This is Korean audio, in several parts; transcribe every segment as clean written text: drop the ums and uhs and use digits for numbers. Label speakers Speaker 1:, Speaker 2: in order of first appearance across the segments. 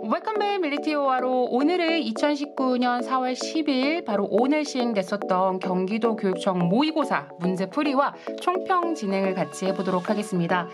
Speaker 1: 웰컴 백 밀리티오와로 오늘은 2019년 4월 10일 바로 오늘 시행됐었던 경기도 교육청 모의고사 문제풀이와 총평 진행을 같이 해보도록 하겠습니다.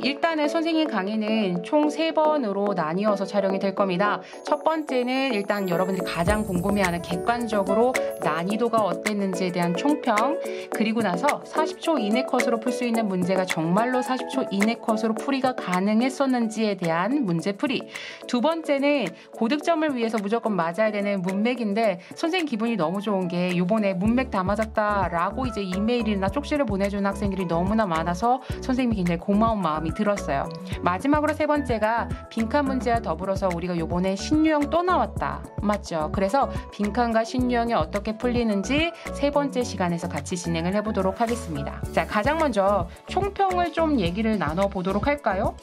Speaker 1: 일단은 선생님 강의는 총 3번으로 나뉘어서 촬영이 될 겁니다. 첫 번째는 일단 여러분들이 가장 궁금해하는 객관적으로 난이도가 어땠는지에 대한 총평, 그리고 나서 40초 이내 컷으로 풀 수 있는 문제가 정말로 40초 이내 컷으로 풀이가 가능했었는지에 대한 문제풀이, 두 번째는 고득점을 위해서 무조건 맞아야 되는 문맥인데 선생님 기분이 너무 좋은 게 이번에 문맥 다 맞았다라고 이제 이메일이나 쪽지를 보내주는 학생들이 너무나 많아서 선생님이 굉장히 고마운 마음이 들었어요. 마지막으로 세 번째가 빈칸 문제와 더불어서 우리가 이번에 신유형 또 나왔다. 맞죠? 그래서 빈칸과 신유형이 어떻게 풀리는지 세 번째 시간에서 같이 진행을 해보도록 하겠습니다. 자, 가장 먼저 총평을 좀 얘기를 나눠보도록 할까요?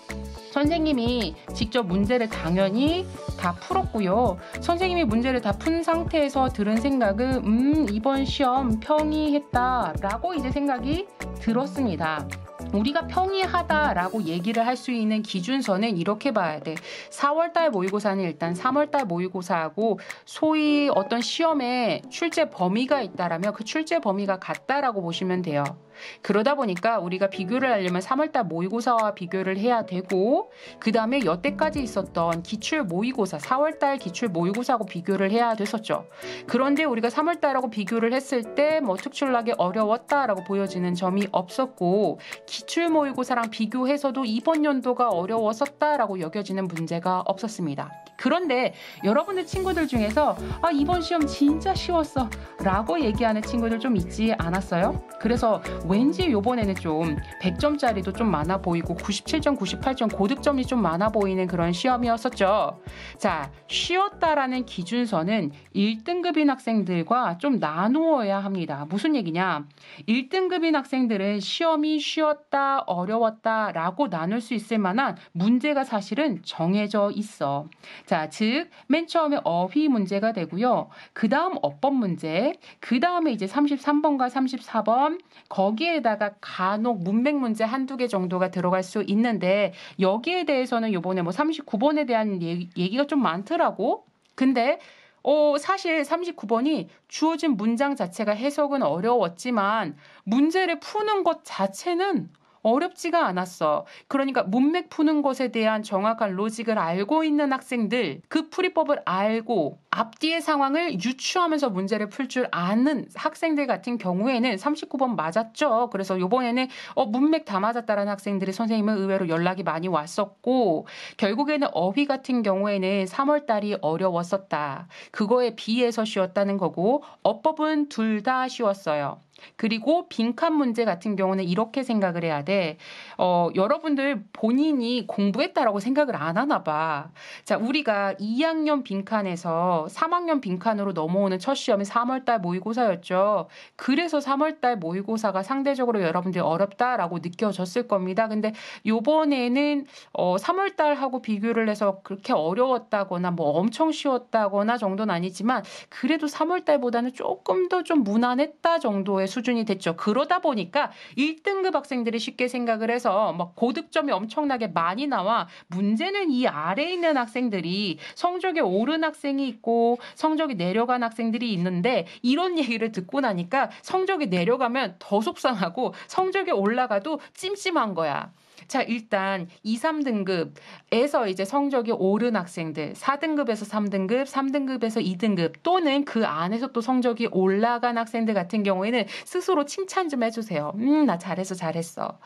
Speaker 1: 선생님이 직접 문제를 당연히 다 풀었고요. 선생님이 문제를 다 푼 상태에서 들은 생각은 이번 시험 평이했다라고 이제 생각이 들었습니다. 우리가 평이하다라고 얘기를 할 수 있는 기준선은 이렇게 봐야 돼. 4월달 모의고사는 일단 3월달 모의고사하고 소위 어떤 시험에 출제 범위가 있다라면 그 출제 범위가 같다라고 보시면 돼요. 그러다 보니까 우리가 비교를 하려면 3월달 모의고사와 비교를 해야 되고, 그 다음에 여태까지 있었던 기출 모의고사, 4월달 기출 모의고사하고 비교를 해야 됐었죠. 그런데 우리가 3월달하고 비교를 했을 때 뭐 특출나게 어려웠다라고 보여지는 점이 없었고, 기출 모의고사랑 비교해서도 이번 연도가 어려웠었다라고 여겨지는 문제가 없었습니다. 그런데 여러분들 친구들 중에서 이번 시험 진짜 쉬웠어 라고 얘기하는 친구들 좀 있지 않았어요? 그래서 왠지 이번에는 좀 100점짜리도 좀 많아 보이고 97점, 98점 고득점이 좀 많아 보이는 그런 시험이었었죠. 자, 쉬웠다라는 기준선은 1등급인 학생들과 좀 나누어야 합니다. 무슨 얘기냐? 1등급인 학생들은 시험이 쉬웠다, 어려웠다 라고 나눌 수 있을 만한 문제가 사실은 정해져 있어. 자, 즉 맨 처음에 어휘 문제가 되고요. 그 다음 어법 문제, 그 다음에 이제 33번과 34번, 거기에다가 간혹 문맥 문제 한두 개 정도가 들어갈 수 있는데, 여기에 대해서는 이번에 뭐 39번에 대한 얘기가 좀 많더라고. 근데 사실 39번이 주어진 문장 자체가 해석은 어려웠지만 문제를 푸는 것 자체는 어렵지가 않았어. 그러니까 문맥 푸는 것에 대한 정확한 로직을 알고 있는 학생들, 그 풀이법을 알고 앞뒤의 상황을 유추하면서 문제를 풀 줄 아는 학생들 같은 경우에는 39번 맞았죠. 그래서 이번에는 문맥 다 맞았다라는 학생들이 선생님은 의외로 연락이 많이 왔었고, 결국에는 어휘 같은 경우에는 3월달이 어려웠었다. 그거에 비해서 쉬웠다는 거고, 어법은 둘 다 쉬웠어요. 그리고 빈칸 문제 같은 경우는 이렇게 생각을 해야 돼. 여러분들 본인이 공부했다라고 생각을 안 하나 봐. 자, 우리가 2학년 빈칸에서 3학년 빈칸으로 넘어오는 첫 시험이 3월달 모의고사였죠. 그래서 3월달 모의고사가 상대적으로 여러분들이 어렵다라고 느껴졌을 겁니다. 근데 요번에는 3월달하고 비교를 해서 그렇게 어려웠다거나 뭐 엄청 쉬웠다거나 정도는 아니지만 그래도 3월달보다는 조금 더 좀 무난했다 정도의 수준이 됐죠. 그러다 보니까 1등급 학생들이 쉽게 생각을 해서 막 고득점이 엄청나게 많이 나와 문제는 이 아래에 있는 학생들이 성적이 오른 학생이 있고 성적이 내려간 학생들이 있는데, 이런 얘기를 듣고 나니까 성적이 내려가면 더 속상하고 성적이 올라가도 찜찜한 거야. 자, 일단 2, 3등급에서 이제 성적이 오른 학생들, 4등급에서 3등급, 3등급에서 2등급 또는 그 안에서 또 성적이 올라간 학생들 같은 경우에는 스스로 칭찬 좀 해주세요. 나 잘했어.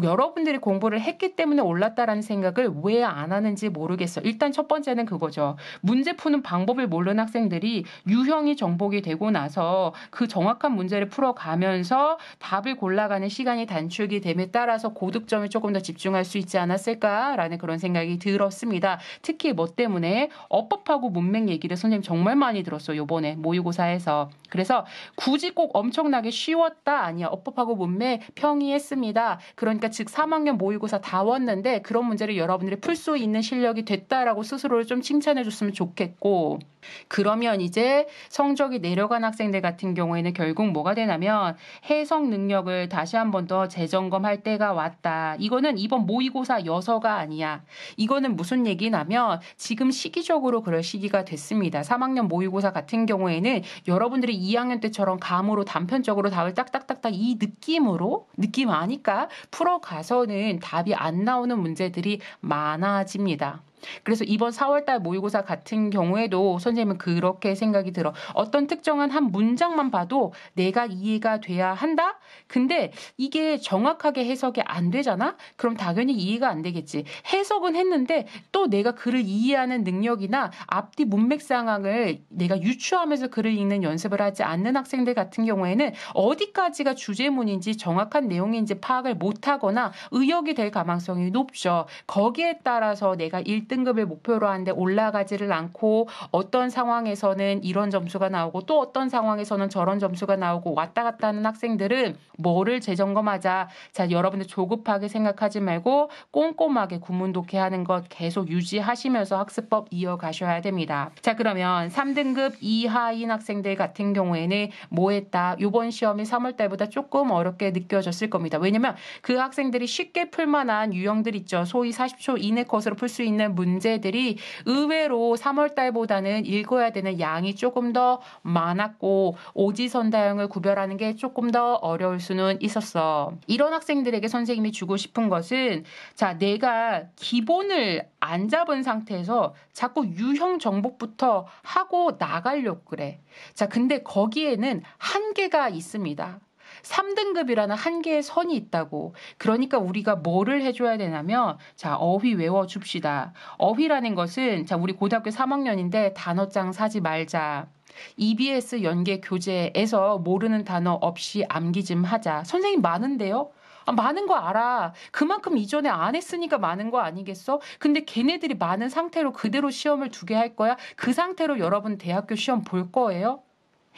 Speaker 1: 여러분들이 공부를 했기 때문에 올랐다라는 생각을 왜 안 하는지 모르겠어. 일단 첫 번째는 그거죠. 문제 푸는 방법을 모르는 학생들이 유형이 정복이 되고 나서 그 정확한 문제를 풀어가면서 답을 골라가는 시간이 단축이 됨에 따라서 고득점을 조금 더 집중할 수 있지 않았을까라는 그런 생각이 들었습니다. 특히 뭐 때문에 어법하고 문맥 얘기를 선생님 정말 많이 들었어요. 이번에 모의고사에서. 그래서 굳이 꼭 엄청나게 쉬웠다 아니야. 어법하고 문맥 평이했습니다. 그러니까 즉 3학년 모의고사 다 왔는데 그런 문제를 여러분들이 풀 수 있는 실력이 됐다라고 스스로를 좀 칭찬해 줬으면 좋겠고, 그러면 이제 성적이 내려간 학생들 같은 경우에는 결국 뭐가 되냐면 해석 능력을 다시 한 번 더 재점검할 때가 왔다. 이거는 이번 모의고사여서가 아니야. 이거는 무슨 얘기냐면 지금 시기적으로 그럴 시기가 됐습니다. 3학년 모의고사 같은 경우에는 여러분들이 2학년 때처럼 감으로 단편적으로 답을 딱딱딱딱 이 느낌 아니까 풀어가서는 답이 안 나오는 문제들이 많아집니다. 그래서 이번 4월달 모의고사 같은 경우에도 선생님은 그렇게 생각이 들어. 어떤 특정한 한 문장만 봐도 내가 이해가 돼야 한다? 근데 이게 정확하게 해석이 안 되잖아? 그럼 당연히 이해가 안 되겠지. 해석은 했는데 또 내가 글을 이해하는 능력이나 앞뒤 문맥 상황을 내가 유추하면서 글을 읽는 연습을 하지 않는 학생들 같은 경우에는 어디까지가 주제문인지 정확한 내용인지 파악을 못하거나 의역이 될 가능성이 높죠. 거기에 따라서 내가 1등급을 목표로 하는데 올라가지를 않고 어떤 상황에서는 이런 점수가 나오고 또 어떤 상황에서는 저런 점수가 나오고 왔다 갔다 하는 학생들은 뭐를 재점검하자. 자, 여러분들 조급하게 생각하지 말고 꼼꼼하게 구문 독해하는 것 계속 유지하시면서 학습법 이어가셔야 됩니다. 자, 그러면 3등급 이하인 학생들 같은 경우에는 뭐 했다? 이번 시험이 3월 달보다 조금 어렵게 느껴졌을 겁니다. 왜냐면 그 학생들이 쉽게 풀만한 유형들 있죠. 소위 40초 이내 컷으로 풀 수 있는 문제들이 의외로 3월 달보다는 읽어야 되는 양이 조금 더 많았고 오지선다형을 구별하는 게 조금 더 어려울 수는 있었어. 이런 학생들에게 선생님이 주고 싶은 것은 자, 내가 기본을 안 잡은 상태에서 자꾸 유형 정복부터 하고 나가려고 그래. 자, 근데 거기에는 한계가 있습니다. 3등급이라는 한계의 선이 있다고. 그러니까 우리가 뭐를 해줘야 되냐면 자, 어휘 외워줍시다. 어휘라는 것은 자, 우리 고등학교 3학년인데 단어장 사지 말자. EBS 연계 교재에서 모르는 단어 없이 암기 좀 하자. 선생님 많은데요? 많은 거 알아. 그만큼 이전에 안 했으니까 많은 거 아니겠어? 근데 걔네들이 많은 상태로 그대로 시험을 두게 할 거야? 그 상태로 여러분 대학교 시험 볼 거예요?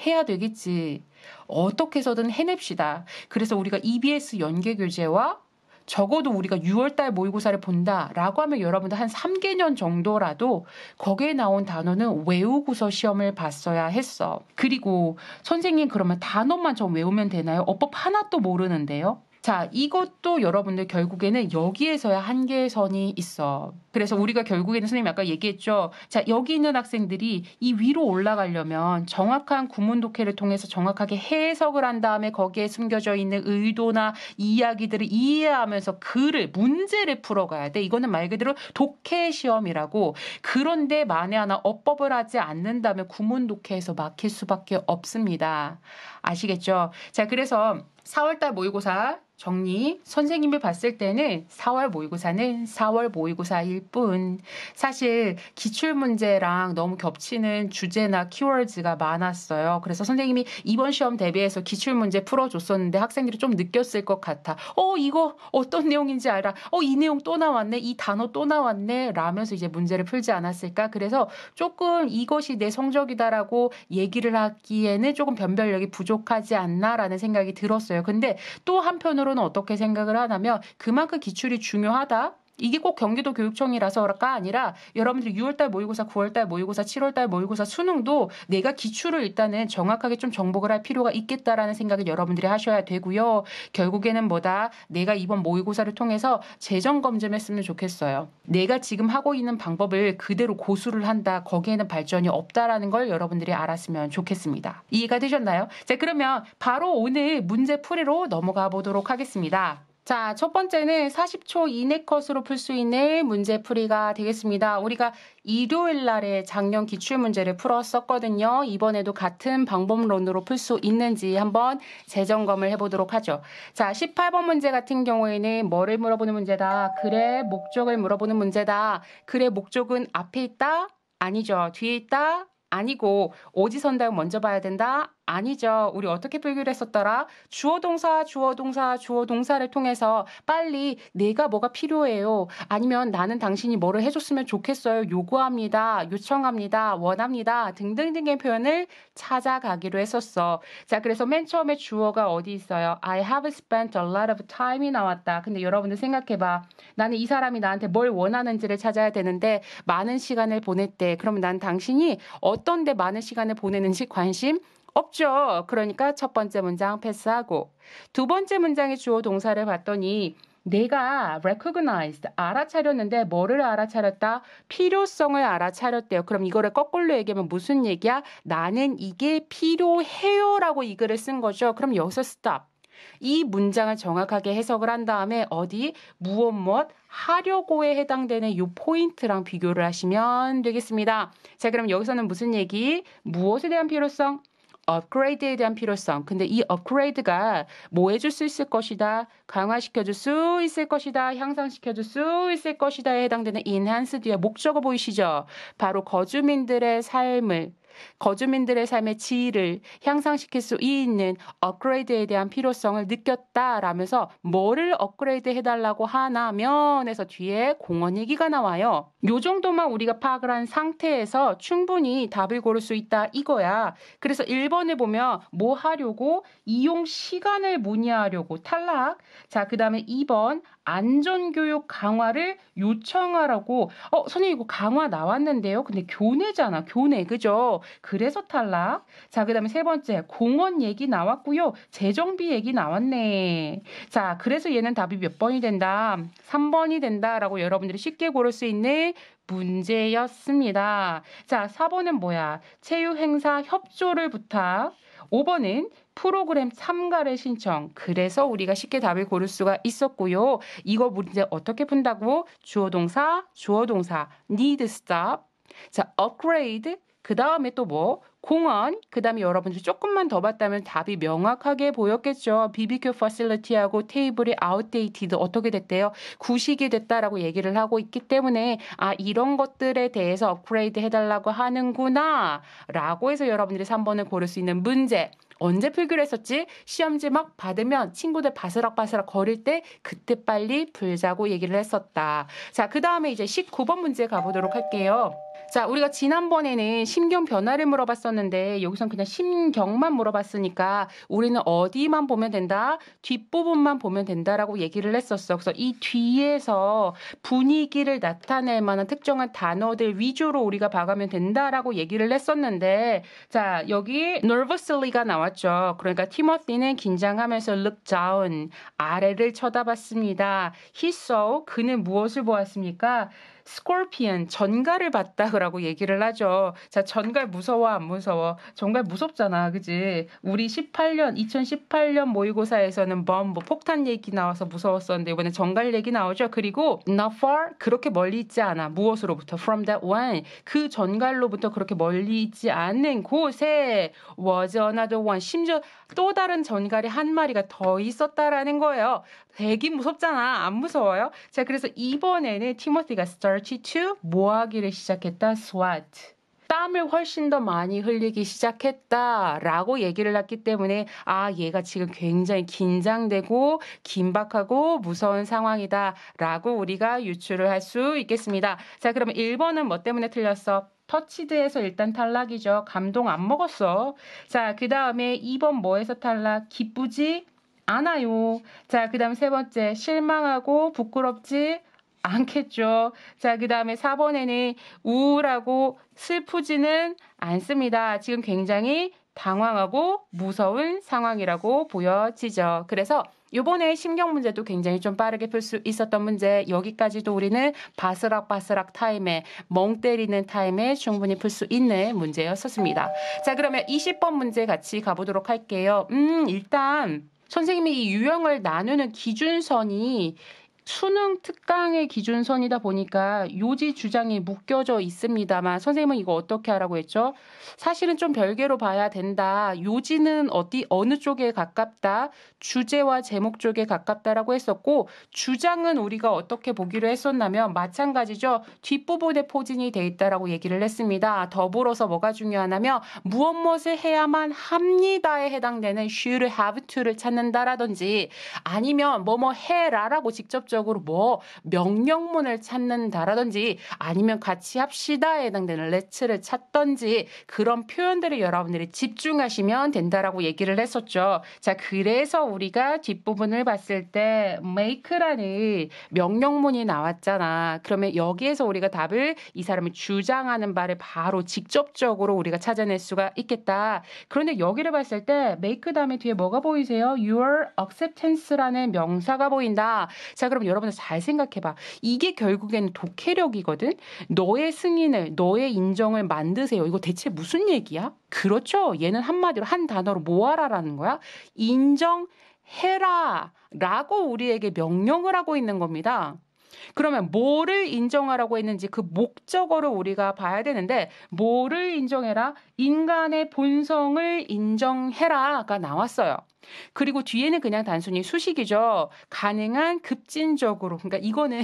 Speaker 1: 해야 되겠지. 어떻게 해서든 해냅시다. 그래서 우리가 EBS 연계 교재와 적어도 우리가 6월달 모의고사를 본다라고 하면 여러분들 한 3개년 정도라도 거기에 나온 단어는 외우고서 시험을 봤어야 했어. 그리고 선생님 그러면 단어만 좀 외우면 되나요? 어법 하나도 모르는데요? 자, 이것도 여러분들 결국에는 여기에서야 한계의 선이 있어. 그래서 우리가 결국에는 선생님 아까 얘기했죠. 자, 여기 있는 학생들이 이 위로 올라가려면 정확한 구문 독해를 통해서 정확하게 해석을 한 다음에 거기에 숨겨져 있는 의도나 이야기들을 이해하면서 문제를 풀어가야 돼. 이거는 말 그대로 독해 시험이라고. 그런데 만에 하나 어법을 하지 않는다면 구문 독해에서 막힐 수밖에 없습니다. 아시겠죠? 자, 그래서 4월달 모의고사 정리. 선생님이 봤을 때는 4월 모의고사는 4월 모의고사일 뿐. 사실 기출문제랑 너무 겹치는 주제나 키워드가 많았어요. 그래서 선생님이 이번 시험 대비해서 기출문제 풀어줬었는데 학생들이 좀 느꼈을 것 같아. 이거 어떤 내용인지 알아. 이 내용 또 나왔네. 이 단어 또 나왔네. 라면서 이제 문제를 풀지 않았을까. 그래서 조금 이것이 내 성적이다라고 얘기를 하기에는 조금 변별력이 부족하지 않나라는 생각이 들었어요. 근데 또 한편으로는 어떻게 생각을 하냐면 그만큼 기출이 중요하다. 이게 꼭 경기도 교육청이라서가 아니라 여러분들이 6월달 모의고사, 9월달 모의고사, 7월달 모의고사 수능도 내가 기출을 일단은 정확하게 좀 정복을 할 필요가 있겠다라는 생각을 여러분들이 하셔야 되고요. 결국에는 뭐다? 내가 이번 모의고사를 통해서 재정검증 했으면 좋겠어요. 내가 지금 하고 있는 방법을 그대로 고수를 한다. 거기에는 발전이 없다라는 걸 여러분들이 알았으면 좋겠습니다. 이해가 되셨나요? 자, 그러면 바로 오늘 문제 풀이로 넘어가 보도록 하겠습니다. 자, 첫 번째는 40초 이내 컷으로 풀 수 있는 문제풀이가 되겠습니다. 우리가 일요일 날에 작년 기출문제를 풀었었거든요. 이번에도 같은 방법론으로 풀 수 있는지 한번 재점검을 해보도록 하죠. 자, 18번 문제 같은 경우에는 뭐를 물어보는 문제다? 글의 목적을 물어보는 문제다. 글의 목적은 앞에 있다? 아니죠. 뒤에 있다? 아니고 오지선다형 먼저 봐야 된다? 아니죠. 우리 어떻게 풀기로 했었더라? 주어동사, 주어동사, 주어동사를 통해서 빨리 내가 뭐가 필요해요. 아니면 나는 당신이 뭐를 해줬으면 좋겠어요. 요구합니다. 요청합니다. 원합니다. 등등등의 표현을 찾아가기로 했었어. 자, 그래서 맨 처음에 주어가 어디 있어요? I have spent a lot of time이 나왔다. 근데 여러분들 생각해봐. 나는 이 사람이 나한테 뭘 원하는지를 찾아야 되는데 많은 시간을 보냈대. 그러면 난 당신이 어떤 데 많은 시간을 보내는지 관심 없죠. 그러니까 첫 번째 문장 패스하고 두 번째 문장의 주어 동사를 봤더니 내가 recognized, 알아차렸는데 뭐를 알아차렸다? 필요성을 알아차렸대요. 그럼 이거를 거꾸로 얘기하면 무슨 얘기야? 나는 이게 필요해요 라고 이 글을 쓴 거죠. 그럼 여기서 stop. 이 문장을 정확하게 해석을 한 다음에 어디 무엇 하려고에 해당되는 이 포인트랑 비교를 하시면 되겠습니다. 자, 그럼 여기서는 무슨 얘기? 무엇에 대한 필요성? 업그레이드에 대한 필요성. 근데 이 업그레이드가 뭐 해줄 수 있을 것이다, 강화시켜줄 수 있을 것이다, 향상시켜줄 수 있을 것이다에 해당되는 enhance 뒤에 목적어 보이시죠? 바로 거주민들의 삶의 질을 향상시킬 수 있는 업그레이드에 대한 필요성을 느꼈다라면서 뭐를 업그레이드 해달라고 하나면에서 뒤에 공원 얘기가 나와요. 요 정도만 우리가 파악을 한 상태에서 충분히 답을 고를 수 있다 이거야. 그래서 1번에 보면 뭐 하려고? 이용 시간을 문의하려고 탈락. 자, 그 다음에 2번 안전교육 강화를 요청하라고. 선생님 이거 강화 나왔는데요. 근데 교내잖아. 교내. 그죠? 그래서 탈락. 자, 그 다음에 3번째 공원 얘기 나왔고요. 재정비 얘기 나왔네. 자, 그래서 얘는 답이 몇 번이 된다? 3번이 된다라고 여러분들이 쉽게 고를 수 있는 문제였습니다. 자, 4번은 뭐야? 체육행사 협조를 부탁. 5번은 프로그램 참가를 신청. 그래서 우리가 쉽게 답을 고를 수가 있었고요. 이거 문제 어떻게 푼다고? 주어동사, need stop. 자, upgrade. 그 다음에 또 뭐? 공원. 그 다음에 여러분들 조금만 더 봤다면 답이 명확하게 보였겠죠. BBQ facility하고 테이블이 outdated 어떻게 됐대요? 구식이 됐다라고 얘기를 하고 있기 때문에 이런 것들에 대해서 업그레이드 해달라고 하는구나 라고 해서 여러분들이 3번을 고를 수 있는 문제. 언제 풀기로 했었지? 시험지 막 받으면 친구들 바스락바스락 거릴 때 그때 빨리 풀자고 얘기를 했었다. 자, 그 다음에 이제 19번 문제 가보도록 할게요. 자, 우리가 지난번에는 심경 변화를 물어봤었는데 여기선 그냥 심경만 물어봤으니까 우리는 어디만 보면 된다? 뒷부분만 보면 된다라고 얘기를 했었어. 그래서 이 뒤에서 분위기를 나타낼 만한 특정한 단어들 위주로 우리가 봐가면 된다라고 얘기를 했었는데 자, 여기 nervously가 나왔죠. 그러니까 티모시는 긴장하면서 look down, 아래를 쳐다봤습니다. He saw, 그는 무엇을 보았습니까? 스콜피언, 전갈을 봤다라고 얘기를 하죠. 자, 전갈 무서워 안 무서워? 전갈 무섭잖아, 그지? 우리 2018년 모의고사에서는 bomb, 폭탄 얘기 나와서 무서웠었는데 이번에 전갈 얘기 나오죠. 그리고 not far, 그렇게 멀리 있지 않아. 무엇으로부터? From that one, 그 전갈로부터 그렇게 멀리 있지 않는 곳에 was another one, 심지어 또 다른 전갈이 한 마리가 더 있었다라는 거예요. 되게 무섭잖아. 안 무서워요? 자, 그래서 이번에는 티모시가 started to 뭐 하기를 시작했다? sweat. 땀을 훨씬 더 많이 흘리기 시작했다라고 얘기를 했기 때문에 얘가 지금 굉장히 긴장되고 긴박하고 무서운 상황이다라고 우리가 유추를 할 수 있겠습니다. 자, 그러면 1번은 뭐 때문에 틀렸어? 터치드에서 일단 탈락이죠. 감동 안 먹었어. 자, 그 다음에 2번 뭐에서 탈락? 기쁘지 않아요. 자, 그 다음 3번째 실망하고 부끄럽지 않겠죠. 자, 그 다음에 4번에는 우울하고 슬프지는 않습니다. 지금 굉장히 당황하고 무서운 상황이라고 보여지죠. 그래서 이번에 심경 문제도 굉장히 좀 빠르게 풀 수 있었던 문제, 여기까지도 우리는 바스락바스락 타임에, 멍 때리는 타임에 충분히 풀 수 있는 문제였었습니다. 자, 그러면 20번 문제 같이 가보도록 할게요. 일단 선생님이 이 유형을 나누는 기준선이 수능 특강의 기준선이다 보니까 요지 주장이 묶여져 있습니다만 선생님은 이거 어떻게 하라고 했죠? 사실은 좀 별개로 봐야 된다. 요지는 어느 쪽에 가깝다. 주제와 제목 쪽에 가깝다라고 했었고 주장은 우리가 어떻게 보기로 했었냐면 마찬가지죠. 뒷부분에 포진이 돼 있다라고 얘기를 했습니다. 더불어서 뭐가 중요하냐면 무엇을 해야만 합니다에 해당되는 should have to를 찾는다라든지 아니면 뭐뭐 해라라고 직접 직접적으로 뭐 명령문을 찾는다라든지 아니면 같이 합시다에 해당되는 let's를 찾던지 그런 표현들을 여러분들이 집중하시면 된다라고 얘기를 했었죠. 자, 그래서 우리가 뒷부분을 봤을 때 make라는 명령문이 나왔잖아. 그러면 여기에서 우리가 답을 이 사람이 주장하는 바를 바로 직접적으로 우리가 찾아낼 수가 있겠다. 그런데 여기를 봤을 때 make 다음에 뒤에 뭐가 보이세요? Your acceptance라는 명사가 보인다. 자, 그럼 여러분들 잘 생각해봐. 이게 결국에는 독해력이거든. 너의 승인을, 너의 인정을 만드세요. 이거 대체 무슨 얘기야? 그렇죠. 얘는 한마디로 한 단어로 뭐하라라는 거야? 인정해라 라고 우리에게 명령을 하고 있는 겁니다. 그러면 뭐를 인정하라고 했는지 그 목적어를 우리가 봐야 되는데 뭐를 인정해라? 인간의 본성을 인정해라가 나왔어요. 그리고 뒤에는 그냥 단순히 수식이죠. 가능한 급진적으로. 그러니까 이거는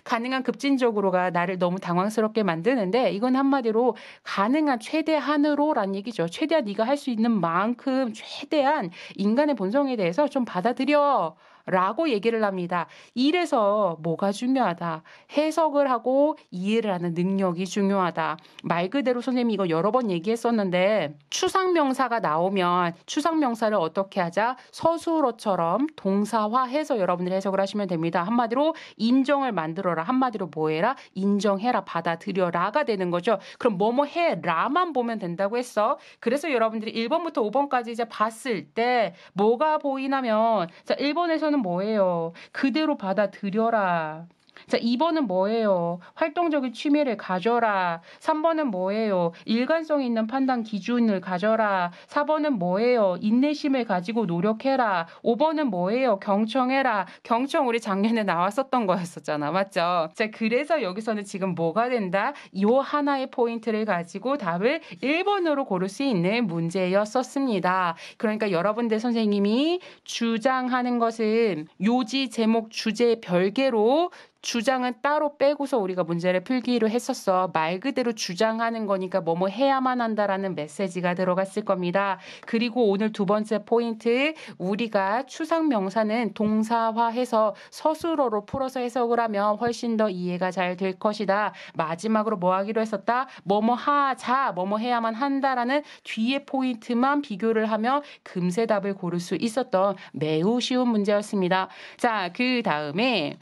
Speaker 1: 가능한 급진적으로가 나를 너무 당황스럽게 만드는데 이건 한마디로 가능한 최대한으로란 얘기죠. 최대한 네가 할 수 있는 만큼 최대한 인간의 본성에 대해서 좀 받아들여. 라고 얘기를 합니다. 이래서 뭐가 중요하다. 해석을 하고 이해를 하는 능력이 중요하다. 말 그대로 선생님이 이거 여러 번 얘기했었는데 추상명사가 나오면 추상명사를 어떻게 하자? 서술어처럼 동사화해서 여러분들이 해석을 하시면 됩니다. 한마디로 인정을 만들어라. 한마디로 뭐 해라? 인정해라. 받아들여라가 되는 거죠. 그럼 뭐뭐 해라만 보면 된다고 했어. 그래서 여러분들이 1번부터 5번까지 이제 봤을 때 뭐가 보이냐면 자 1번에서는 뭐예요? 그대로 받아들여라. 자, 2번은 뭐예요? 활동적인 취미를 가져라. 3번은 뭐예요? 일관성 있는 판단 기준을 가져라. 4번은 뭐예요? 인내심을 가지고 노력해라. 5번은 뭐예요? 경청해라. 경청 우리 작년에 나왔었던 거였었잖아. 맞죠? 자, 그래서 여기서는 지금 뭐가 된다? 이 하나의 포인트를 가지고 답을 1번으로 고를 수 있는 문제였었습니다. 그러니까 여러분들 선생님이 주장하는 것은 요지, 제목, 주제 별개로 주장은 따로 빼고서 우리가 문제를 풀기로 했었어. 말 그대로 주장하는 거니까 뭐뭐 해야만 한다라는 메시지가 들어갔을 겁니다. 그리고 오늘 두 번째 포인트 우리가 추상명사는 동사화해서 서술어로 풀어서 해석을 하면 훨씬 더 이해가 잘 될 것이다. 마지막으로 뭐 하기로 했었다? 뭐뭐 하자, 뭐뭐 해야만 한다라는 뒤에 포인트만 비교를 하면 금세 답을 고를 수 있었던 매우 쉬운 문제였습니다. 자, 그 다음에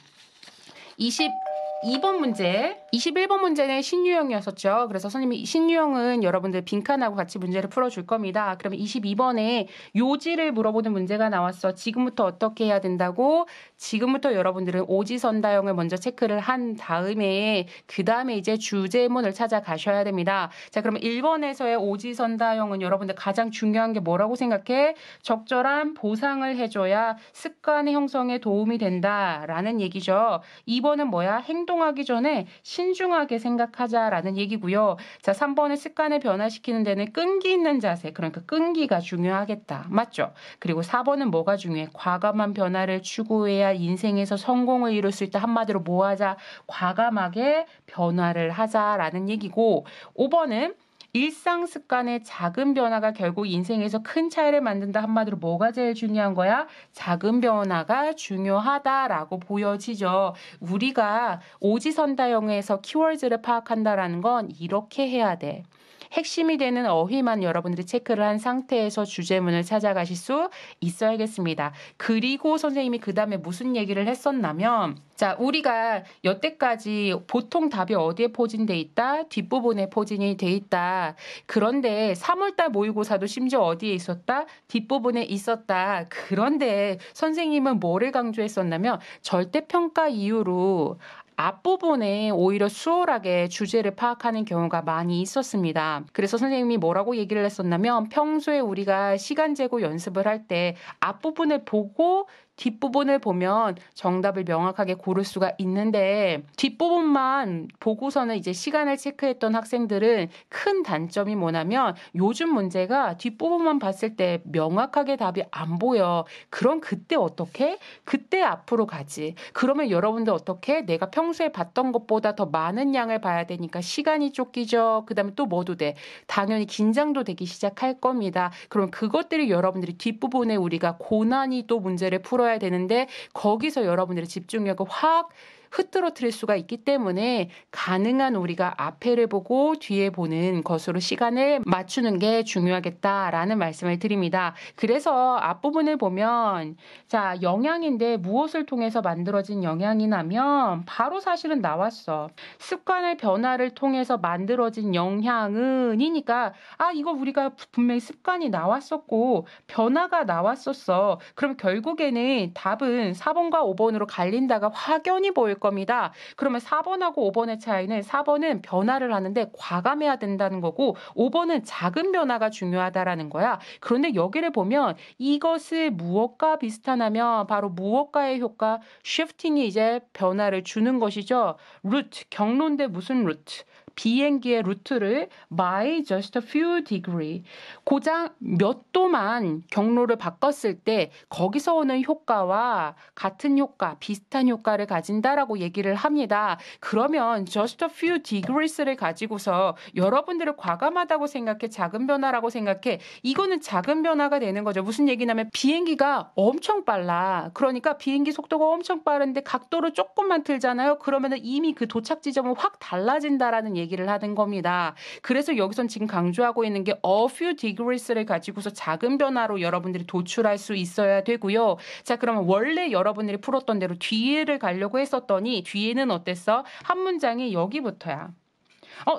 Speaker 1: 22번 문제, 21번 문제는 신유형이었었죠. 그래서 선생님이 신유형은 여러분들 빈칸하고 같이 문제를 풀어줄 겁니다. 그러면 22번에 요지를 물어보는 문제가 나왔어. 지금부터 어떻게 해야 된다고? 지금부터 여러분들은 오지선다형을 먼저 체크를 한 다음에 그 다음에 이제 주제문을 찾아가셔야 됩니다. 자, 그러면 1번에서의 오지선다형은 여러분들 가장 중요한 게 뭐라고 생각해? 적절한 보상을 해줘야 습관의 형성에 도움이 된다라는 얘기죠. 2번은 뭐야? 행동하기 전에 신중하게 생각하자라는 얘기고요. 자, 3번은 습관을 변화시키는 데는 끈기 있는 자세. 그러니까 끈기가 중요하겠다. 맞죠? 그리고 4번은 뭐가 중요해? 과감한 변화를 추구해야 인생에서 성공을 이룰 수 있다. 한마디로 뭐 하자? 과감하게 변화를 하자라는 얘기고 5번은 일상 습관의 작은 변화가 결국 인생에서 큰 차이를 만든다. 한마디로 뭐가 제일 중요한 거야? 작은 변화가 중요하다라고 보여지죠. 우리가 오지선다형에서 키워드를 파악한다라는 건 이렇게 해야 돼. 핵심이 되는 어휘만 여러분들이 체크를 한 상태에서 주제문을 찾아가실 수 있어야겠습니다. 그리고 선생님이 그 다음에 무슨 얘기를 했었냐면 자, 우리가 여태까지 보통 답이 어디에 포진돼 있다? 뒷부분에 포진이 돼 있다. 그런데 3월달 모의고사도 심지어 어디에 있었다? 뒷부분에 있었다. 그런데 선생님은 뭐를 강조했었냐면 절대평가 이후로 앞부분에 오히려 수월하게 주제를 파악하는 경우가 많이 있었습니다. 그래서 선생님이 뭐라고 얘기를 했었냐면 평소에 우리가 시간 재고 연습을 할 때 앞부분을 보고 뒷부분을 보면 정답을 명확하게 고를 수가 있는데 뒷부분만 보고서는 이제 시간을 체크했던 학생들은 큰 단점이 뭐냐면 요즘 문제가 뒷부분만 봤을 때 명확하게 답이 안 보여. 그럼 그때 어떻게? 그때 앞으로 가지. 그러면 여러분들 어떻게? 내가 평소에 봤던 것보다 더 많은 양을 봐야 되니까 시간이 쫓기죠. 그 다음에 또 뭐도 돼? 당연히 긴장도 되기 시작할 겁니다. 그럼 그것들이 여러분들이 뒷부분에 우리가 고난이 또 문제를 풀어야 쉬어야 되는데 거기서 여러분들의 집중력을 확 흐트러뜨릴 수가 있기 때문에 가능한 우리가 앞에를 보고 뒤에 보는 것으로 시간을 맞추는 게 중요하겠다라는 말씀을 드립니다. 그래서 앞부분을 보면 자, 영양인데 무엇을 통해서 만들어진 영양이냐면 바로 사실은 나왔어. 습관의 변화를 통해서 만들어진 영양은 이니까 이거 우리가 분명히 습관이 나왔었고 변화가 나왔었어. 그럼 결국에는 답은 4번과 5번으로 갈린다가 확연히 보일 겁니다. 그러면 4번하고 5번의 차이는 4번은 변화를 하는데 과감해야 된다는 거고 5번은 작은 변화가 중요하다라는 거야. 그런데 여기를 보면 이것을 무엇과 비슷하냐면 바로 무엇과의 효과, shifting이 이제 변화를 주는 것이죠. route, 경로인데 무슨 route? 비행기의 루트를 by just a few degree, 고작 몇 도만 경로를 바꿨을 때 거기서 오는 효과와 같은 효과, 비슷한 효과를 가진다라고 얘기를 합니다. 그러면 just a few degrees를 가지고서 여러분들을 과감하다고 생각해, 작은 변화라고 생각해, 이거는 작은 변화가 되는 거죠. 무슨 얘기냐면 비행기가 엄청 빨라. 그러니까 비행기 속도가 엄청 빠른데 각도를 조금만 틀잖아요. 그러면 이미 그 도착 지점은 확 달라진다라는 얘기를 하는 겁니다. 그래서 여기선 지금 강조하고 있는 게 a few degrees를 가지고서 작은 변화로 여러분들이 도출할 수 있어야 되고요. 자, 그러면 원래 여러분들이 풀었던 대로 뒤에를 가려고 했었더니 뒤에는 어땠어? 한 문장이 여기부터야.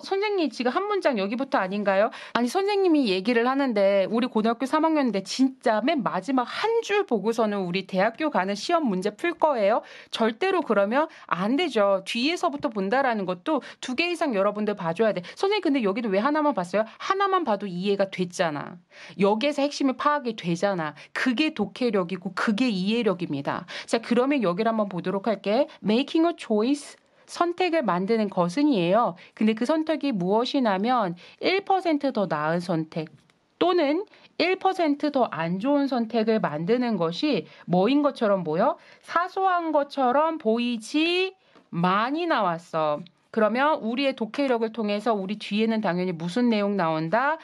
Speaker 1: 선생님 지금 한 문장 여기부터 아닌가요? 아니 선생님이 얘기를 하는데 우리 고등학교 3학년인데 진짜 맨 마지막 한 줄 보고서는 우리 대학교 가는 시험 문제 풀 거예요? 절대로 그러면 안 되죠. 뒤에서부터 본다라는 것도 2개 이상 여러분들 봐줘야 돼. 선생님 근데 여기도 왜 하나만 봤어요? 하나만 봐도 이해가 됐잖아. 여기에서 핵심이 파악이 되잖아. 그게 독해력이고 그게 이해력입니다. 자, 그러면 여기를 한번 보도록 할게. Making a choice, 선택을 만드는 것은이에요. 근데 그 선택이 무엇이냐면 1% 더 나은 선택 또는 1% 더 안 좋은 선택을 만드는 것이 뭐인 것처럼 보여? 사소한 것처럼 보이지 많이 나왔어. 그러면 우리의 독해력을 통해서 우리 뒤에는 당연히 무슨 내용 나온다?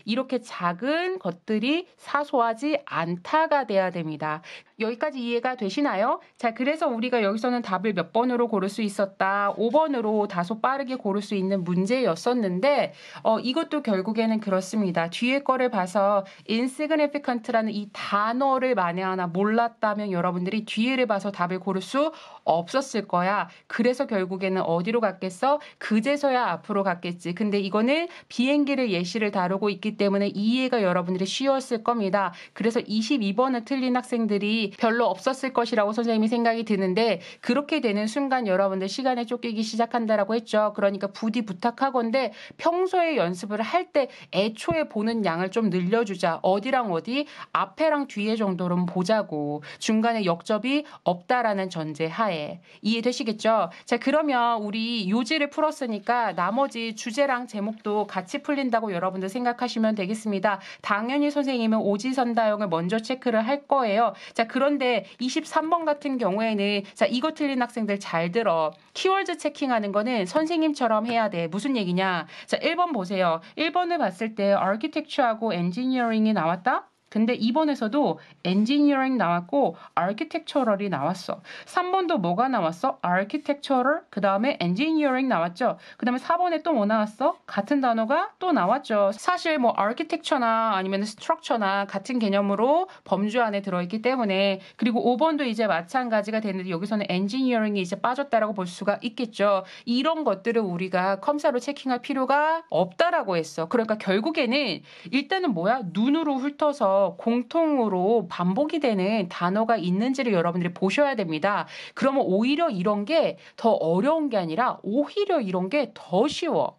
Speaker 1: 이렇게 작은 것들이 사소하지 않다가 돼야 됩니다. 여기까지 이해가 되시나요? 자, 그래서 우리가 여기서는 답을 몇 번으로 고를 수 있었다. 5번으로 다소 빠르게 고를 수 있는 문제였었는데 이것도 결국에는 그렇습니다. 뒤에 거를 봐서 insignificant라는 이 단어를 만에 하나 몰랐다면 여러분들이 뒤에를 봐서 답을 고를 수 없었을 거야. 그래서 결국에는 어디로 갔겠어? 그제서야 앞으로 갔겠지. 근데 이거는 비행기를 예시를 다루고 있기 때문에 이해가 여러분들이 쉬웠을 겁니다. 그래서 22번을 틀린 학생들이 별로 없었을 것이라고 선생님이 생각이 드는데 그렇게 되는 순간 여러분들 시간에 쫓기기 시작한다라고 했죠. 그러니까 부디 부탁하건대 평소에 연습을 할 때 애초에 보는 양을 좀 늘려주자. 어디랑 어디? 앞에랑 뒤에 정도는 보자고. 중간에 역접이 없다라는 전제 하에. 이해되시겠죠? 자, 그러면 우리 요지를 풀었으니까 나머지 주제랑 제목도 같이 풀린다고 여러분들 생각하시면 되겠습니다. 당연히 선생님은 오지선다형을 먼저 체크를 할 거예요. 자, 그런데 23번 같은 경우에는 자, 이거 틀린 학생들 잘 들어. 키워드 체킹하는 거는 선생님처럼 해야 돼. 무슨 얘기냐? 자, 1번 보세요. 1번을 봤을 때 architecture하고 engineering이 나왔다? 근데 2번에서도 engineering 나왔고 architectural이 나왔어. 3번도 뭐가 나왔어? architectural, 그 다음에 engineering 나왔죠. 그 다음에 4번에 또 뭐 나왔어? 같은 단어가 또 나왔죠. 사실 뭐 architecture나 아니면 structure나 같은 개념으로 범주 안에 들어있기 때문에. 그리고 5번도 이제 마찬가지가 되는데 여기서는 engineering이 이제 빠졌다라고 볼 수가 있겠죠. 이런 것들을 우리가 컴사로 체킹할 필요가 없다라고 했어. 그러니까 결국에는 일단은 뭐야? 눈으로 훑어서 공통으로 반복이 되는 단어가 있는지를 여러분들이 보셔야 됩니다. 그러면 오히려 이런 게 더 어려운 게 아니라 오히려 이런 게 더 쉬워.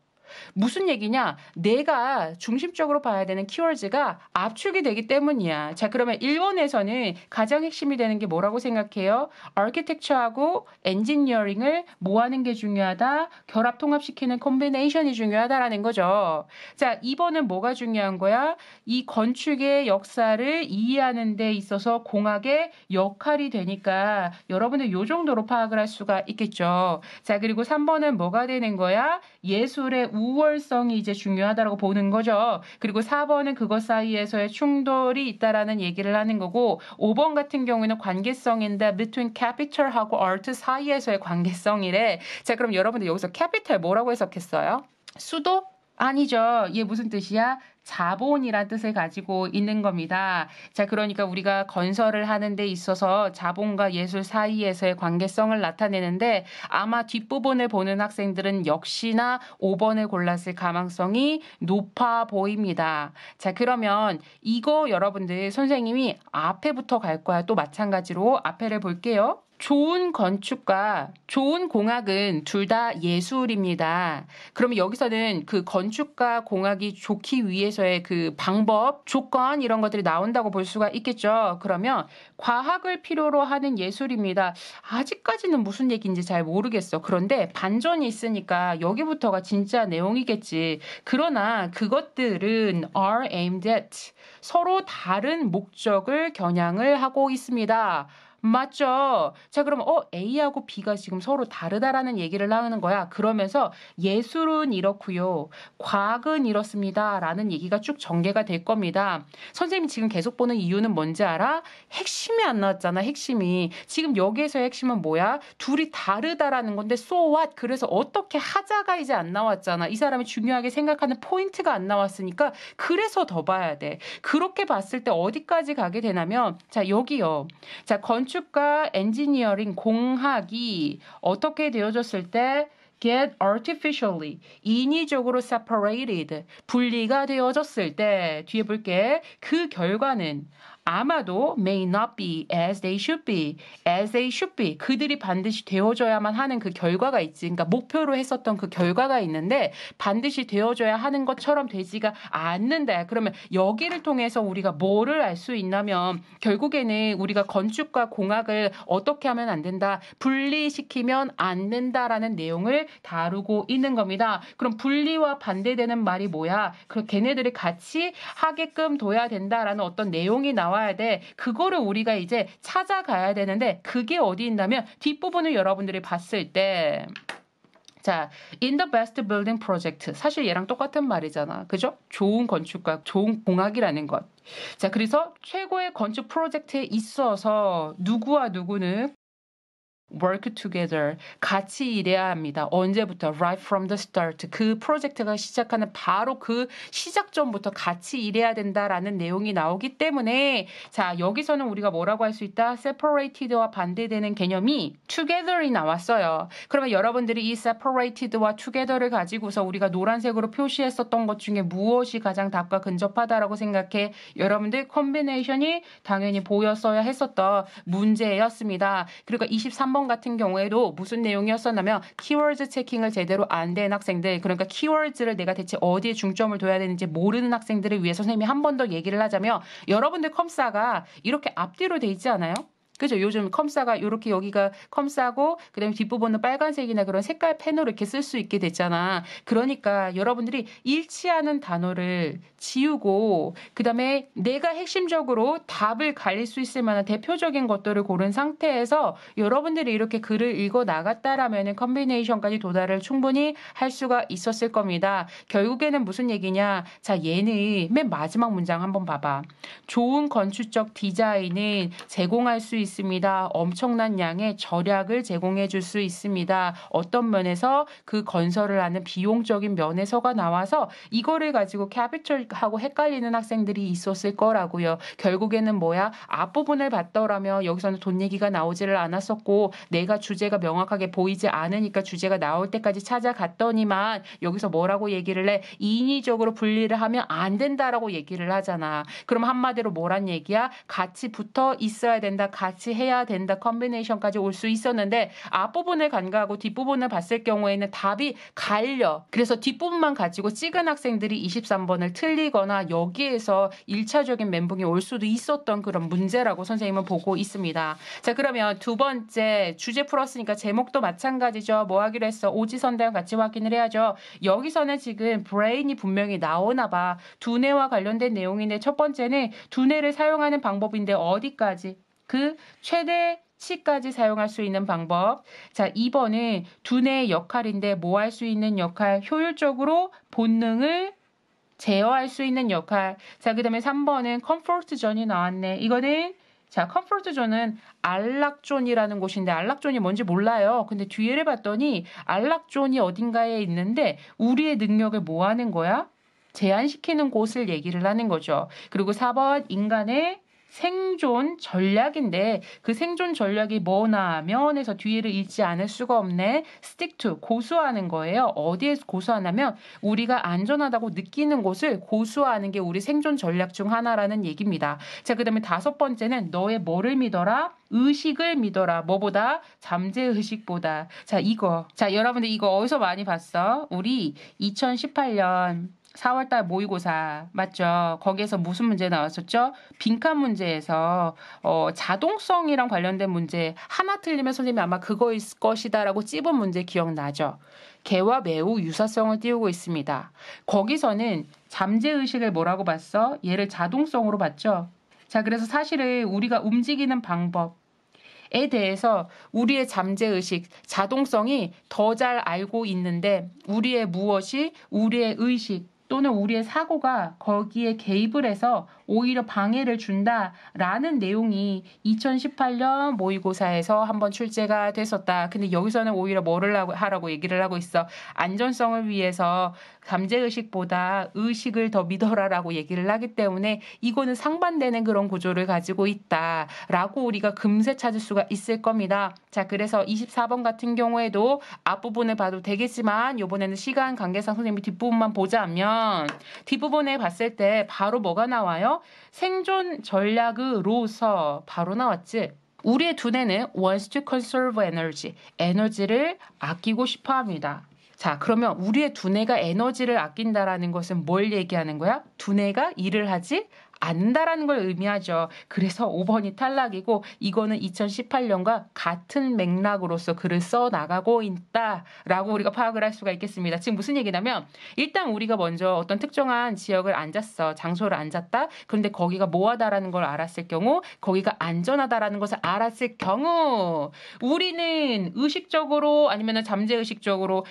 Speaker 1: 무슨 얘기냐? 내가 중심적으로 봐야 되는 키워드가 압축이 되기 때문이야. 자, 그러면 1번에서는 가장 핵심이 되는 게 뭐라고 생각해요? architecture하고 engineering을 뭐 하는 게 중요하다? 결합 통합시키는 콤비네이션이 중요하다라는 거죠. 자, 2번은 뭐가 중요한 거야? 이 건축의 역사를 이해하는 데 있어서 공학의 역할이 되니까 여러분들 요 정도로 파악을 할 수가 있겠죠. 자, 그리고 3번은 뭐가 되는 거야? 예술의 우월성이 이제 중요하다라고 보는 거죠. 그리고 4번은 그것 사이에서의 충돌이 있다라는 얘기를 하는 거고 5번 같은 경우에는 관계성인데 between capital하고 art 사이에서의 관계성이래. 자, 그럼 여러분들 여기서 capital 뭐라고 해석했어요? 수도? 아니죠. 이게 무슨 뜻이야? 자본이란 뜻을 가지고 있는 겁니다. 자, 그러니까 우리가 건설을 하는 데 있어서 자본과 예술 사이에서의 관계성을 나타내는데 아마 뒷부분을 보는 학생들은 역시나 5번을 골랐을 가망성이 높아 보입니다. 자, 그러면 이거 여러분들 선생님이 앞에부터 갈 거야. 또 마찬가지로 앞에를 볼게요. 좋은 건축과 좋은 공학은 둘 다 예술입니다. 그러면 여기서는 그 건축과 공학이 좋기 위해서의 그 방법, 조건 이런 것들이 나온다고 볼 수가 있겠죠. 그러면 과학을 필요로 하는 예술입니다. 아직까지는 무슨 얘기인지 잘 모르겠어. 그런데 반전이 있으니까 여기부터가 진짜 내용이겠지. 그러나 그것들은 are aimed at 서로 다른 목적을 겨냥을 하고 있습니다. 맞죠? 자, 그러면 A하고 B가 지금 서로 다르다라는 얘기를 하는 거야. 그러면서 예술은 이렇고요. 과학은 이렇습니다. 라는 얘기가 쭉 전개가 될 겁니다. 선생님이 지금 계속 보는 이유는 뭔지 알아? 핵심이 안 나왔잖아. 핵심이. 지금 여기에서의 핵심은 뭐야? 둘이 다르다라는 건데 so what? 그래서 어떻게 하자가 이제 안 나왔잖아. 이 사람이 중요하게 생각하는 포인트가 안 나왔으니까 그래서 더 봐야 돼. 그렇게 봤을 때 어디까지 가게 되냐면 자, 여기요. 자, 건축과 엔지니어링 공학이 어떻게 되어졌을 때 get artificially 인위적으로 separated 분리가 되어졌을 때 뒤에 볼게. 그 결과는 아마도 may not be as they should be, as they should be. 그들이 반드시 되어줘야만 하는 그 결과가 있지. 그러니까 목표로 했었던 그 결과가 있는데 반드시 되어줘야 하는 것처럼 되지가 않는다. 그러면 여기를 통해서 우리가 뭐를 알 수 있냐면 결국에는 우리가 건축과 공학을 어떻게 하면 안 된다, 분리시키면 안 된다라는 내용을 다루고 있는 겁니다. 그럼 분리와 반대되는 말이 뭐야? 그 걔네들이 같이 하게끔 둬야 된다라는 어떤 내용이 나와야 돼. 그거를 우리가 이제 찾아가야 되는데 그게 어디 있냐면 뒷부분을 여러분들이 봤을 때 자, in the best building project. 사실 얘랑 똑같은 말이잖아. 그죠? 좋은 건축과 좋은 공학이라는 것. 자, 그래서 최고의 건축 프로젝트에 있어서 누구와 누구는 work together. 같이 일해야 합니다. 언제부터? Right from the start. 그 프로젝트가 시작하는 바로 그 시작점부터 같이 일해야 된다라는 내용이 나오기 때문에 자, 여기서는 우리가 뭐라고 할 수 있다? separated와 반대되는 개념이 together이 나왔어요. 그러면 여러분들이 이 separated와 together를 가지고서 우리가 노란색으로 표시했었던 것 중에 무엇이 가장 답과 근접하다라고 생각해? 여러분들 콤비네이션이 당연히 보였어야 했었던 문제였습니다. 그리고 23번 같은 경우에도 무슨 내용이었었냐면 키워드 체킹을 제대로 안 된 학생들, 그러니까 키워드를 내가 대체 어디에 중점을 둬야 되는지 모르는 학생들을 위해 선생님이 한 번 더 얘기를 하자면 여러분들 컴싸가 이렇게 앞뒤로 돼 있지 않아요? 그죠? 요즘 컴싸가 이렇게 여기가 컴싸고 그다음에 뒷부분은 빨간색이나 그런 색깔 펜으로 이렇게 쓸 수 있게 됐잖아. 그러니까 여러분들이 일치하는 단어를 지우고 그다음에 내가 핵심적으로 답을 가릴 수 있을 만한 대표적인 것들을 고른 상태에서 여러분들이 이렇게 글을 읽어 나갔다라면 컨비네이션까지 도달을 충분히 할 수가 있었을 겁니다. 결국에는 무슨 얘기냐? 자, 얘는 맨 마지막 문장 한번 봐봐. 좋은 건축적 디자인은 제공할 수 있습니다. 엄청난 양의 절약을 제공해 줄 수 있습니다. 어떤 면에서 그 건설을 하는 비용적인 면에서가 나와서 이거를 가지고 캐피털하고 헷갈리는 학생들이 있었을 거라고요. 결국에는 뭐야? 앞부분을 봤더라면 여기서는 돈 얘기가 나오지를 않았었고 내가 주제가 명확하게 보이지 않으니까 주제가 나올 때까지 찾아갔더니만 여기서 뭐라고 얘기를 해? 인위적으로 분리를 하면 안 된다라고 얘기를 하잖아. 그럼 한마디로 뭐란 얘기야? 같이 붙어 있어야 된다. 같이 해야 된다. 컨비네이션까지 올 수 있었는데 앞부분을 간과하고 뒷부분을 봤을 경우에는 답이 갈려. 그래서 뒷부분만 가지고 찍은 학생들이 23번을 틀리거나 여기에서 1차적인 멘붕이 올 수도 있었던 그런 문제라고 선생님은 보고 있습니다. 자, 그러면 두 번째 주제 풀었으니까 제목도 마찬가지죠. 뭐 하기로 했어? 오지선다형 같이 확인을 해야죠. 여기서는 지금 브레인이 분명히 나오나 봐. 두뇌와 관련된 내용인데 첫 번째는 두뇌를 사용하는 방법인데 어디까지? 그 최대 합치까지 사용할 수 있는 방법. 자, 2번은 두뇌의 역할인데 뭐 할 수 있는 역할? 효율적으로 본능을 제어할 수 있는 역할. 자, 그 다음에 3번은 컴포트 존이 나왔네. 이거는 자, 컴포트 존은 안락존이라는 곳인데 안락존이 뭔지 몰라요. 근데 뒤에를 봤더니 안락존이 어딘가에 있는데 우리의 능력을 뭐 하는 거야? 제한시키는 곳을 얘기를 하는 거죠. 그리고 4번 인간의 생존 전략인데 그 생존 전략이 뭐나 하면 해서 뒤에를 읽지 않을 수가 없네. stick to, 고수하는 거예요. 어디에 고수하냐면 우리가 안전하다고 느끼는 곳을 고수하는 게 우리 생존 전략 중 하나라는 얘기입니다. 자, 그 다음에 5번째는 너의 뭐를 믿어라? 의식을 믿어라. 뭐보다? 잠재의식보다. 자, 이거. 자, 여러분들 이거 어디서 많이 봤어? 우리 2018년 4월달 모의고사 맞죠? 거기에서 무슨 문제 나왔었죠? 빈칸 문제에서 자동성이랑 관련된 문제 하나 틀리면 선생님이 아마 그거일 것이다라고 찝은 문제 기억나죠? 걔와 매우 유사성을 띄우고 있습니다. 거기서는 잠재의식을 뭐라고 봤어? 얘를 자동성으로 봤죠? 자, 그래서 사실은 우리가 움직이는 방법 에 대해서 우리의 잠재의식, 자동성이 더 잘 알고 있는데 우리의 무엇이 우리의 의식 또는 우리의 사고가 거기에 개입을 해서 오히려 방해를 준다라는 내용이 2018년 모의고사에서 한번 출제가 됐었다. 근데 여기서는 오히려 뭐를 하라고 얘기를 하고 있어. 안전성을 위해서 잠재의식보다 의식을 더 믿어라라고 얘기를 하기 때문에 이거는 상반되는 그런 구조를 가지고 있다라고 우리가 금세 찾을 수가 있을 겁니다. 자, 그래서 24번 같은 경우에도 앞부분을 봐도 되겠지만 이번에는 시간 관계상 선생님이 뒷부분만 보자면 뒷부분에 봤을 때 바로 뭐가 나와요? 생존 전략으로서 바로 나왔지. 우리의 두뇌는 wants to conserve energy, 에너지를 아끼고 싶어 합니다. 자, 그러면 우리의 두뇌가 에너지를 아낀다라는 것은 뭘 얘기하는 거야? 두뇌가 일을 하지 않는다라는 걸 의미하죠. 그래서 5번이 탈락이고 이거는 2018년과 같은 맥락으로서 글을 써나가고 있다라고 우리가 파악을 할 수가 있겠습니다. 지금 무슨 얘기냐면 일단 우리가 먼저 어떤 특정한 지역을 앉았어. 장소를 앉았다. 그런데 거기가 뭐하다라는 걸 알았을 경우 거기가 안전하다라는 것을 알았을 경우 우리는 의식적으로 아니면 잠재의식적으로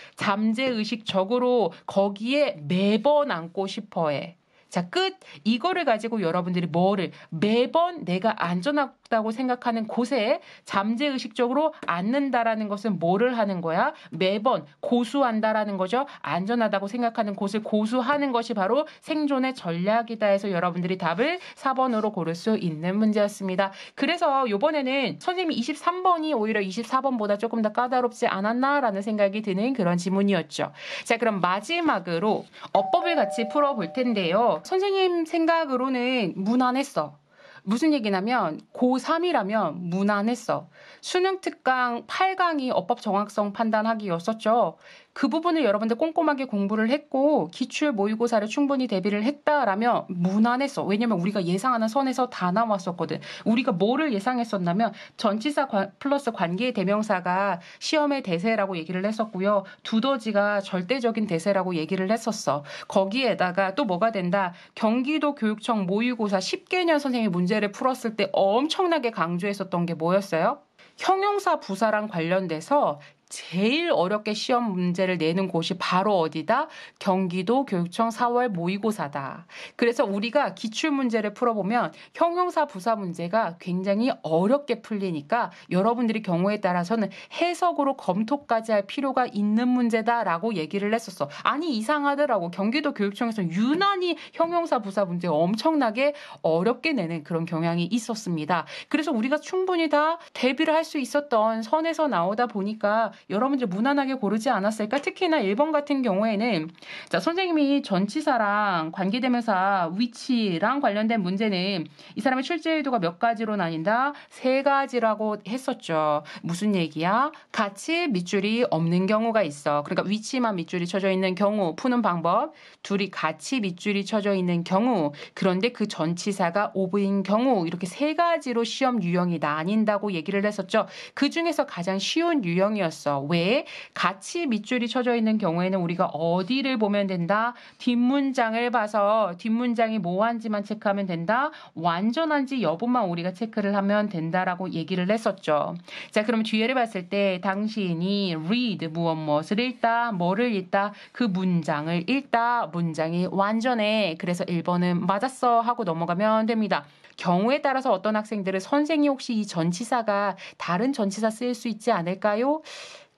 Speaker 1: 거기에 매번 앉고 싶어해. 자, 끝. 이거를 가지고 여러분들이 뭐를 매번 내가 안전하다고 생각하는 곳에 잠재의식적으로 앉는다라는 것은 뭐를 하는 거야? 매번 고수한다라는 거죠. 안전하다고 생각하는 곳을 고수하는 것이 바로 생존의 전략이다 해서 여러분들이 답을 4번으로 고를 수 있는 문제였습니다. 그래서 이번에는 선생님이 23번이 오히려 24번보다 조금 더 까다롭지 않았나라는 생각이 드는 그런 지문이었죠. 자, 그럼 마지막으로 어법을 같이 풀어볼 텐데요. 선생님 생각으로는 무난했어. 무슨 얘기냐면 고3이라면 무난했어. 수능 특강 8강이 어법 정확성 판단하기였었죠. 그 부분을 여러분들 꼼꼼하게 공부를 했고 기출 모의고사를 충분히 대비를 했다라면 무난했어. 왜냐면 우리가 예상하는 선에서 다 나왔었거든. 우리가 뭐를 예상했었냐면 전치사 플러스 관계의 대명사가 시험의 대세라고 얘기를 했었고요. 두더지가 절대적인 대세라고 얘기를 했었어. 거기에다가 또 뭐가 된다. 경기도 교육청 모의고사 10개년 선생님이 문제를 풀었을 때 엄청나게 강조했었던 게 뭐였어요? 형용사 부사랑 관련돼서 제일 어렵게 시험 문제를 내는 곳이 바로 어디다? 경기도 교육청 4월 모의고사다. 그래서 우리가 기출문제를 풀어보면 형용사 부사 문제가 굉장히 어렵게 풀리니까 여러분들이 경우에 따라서는 해석으로 검토까지 할 필요가 있는 문제다라고 얘기를 했었어. 아니 이상하더라고. 경기도 교육청에서 유난히 형용사 부사 문제 엄청나게 어렵게 내는 그런 경향이 있었습니다. 그래서 우리가 충분히 다 대비를 할 수 있었던 선에서 나오다 보니까 여러분들 무난하게 고르지 않았을까? 특히나 1번 같은 경우에는 자, 선생님이 전치사랑 관계대명사 위치랑 관련된 문제는 이 사람의 출제의도가 몇 가지로 나뉜다? 3가지라고 했었죠. 무슨 얘기야? 같이 밑줄이 없는 경우가 있어. 그러니까 위치만 밑줄이 쳐져 있는 경우 푸는 방법. 둘이 같이 밑줄이 쳐져 있는 경우 그런데 그 전치사가 오브인 경우 이렇게 3가지로 시험 유형이 나뉜다고 얘기를 했었죠. 그 중에서 가장 쉬운 유형이었어. 했어. 왜? 같이 밑줄이 쳐져 있는 경우에는 우리가 어디를 보면 된다? 뒷문장을 봐서 뒷문장이 뭐한지만 체크하면 된다. 완전한지 여부만 우리가 체크를 하면 된다라고 얘기를 했었죠. 자, 그럼 뒤에를 봤을 때 당신이 read 무엇을 읽다, 뭐를 읽다, 그 문장을 읽다, 문장이 완전해. 그래서 1번은 맞았어 하고 넘어가면 됩니다. 경우에 따라서 어떤 학생들은 선생님 혹시 이 전치사가 다른 전치사 쓰일 수 있지 않을까요?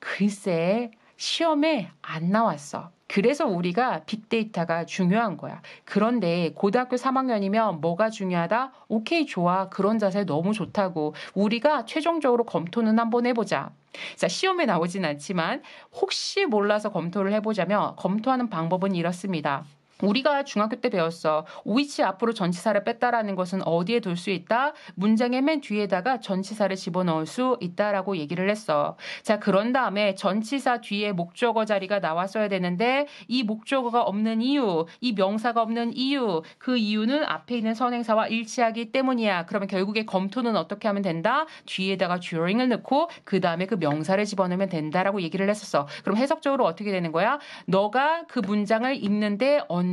Speaker 1: 글쎄 시험에 안 나왔어. 그래서 우리가 빅데이터가 중요한 거야. 그런데 고등학교 3학년이면 뭐가 중요하다? 오케이 좋아. 그런 자세 너무 좋다고. 우리가 최종적으로 검토는 한번 해보자. 자, 시험에 나오진 않지만 혹시 몰라서 검토를 해보자면 검토하는 방법은 이렇습니다. 우리가 중학교 때 배웠어. which 앞으로 전치사를 뺐다라는 것은 어디에 둘 수 있다? 문장의 맨 뒤에다가 전치사를 집어넣을 수 있다라고 얘기를 했어. 자, 그런 다음에 전치사 뒤에 목적어 자리가 나왔어야 되는데 이 목적어가 없는 이유, 이 명사가 없는 이유, 그 이유는 앞에 있는 선행사와 일치하기 때문이야. 그러면 결국에 검토는 어떻게 하면 된다? 뒤에다가 during을 넣고 그 다음에 그 명사를 집어넣으면 된다라고 얘기를 했었어. 그럼 해석적으로 어떻게 되는 거야? 너가 그 문장을 읽는데 언제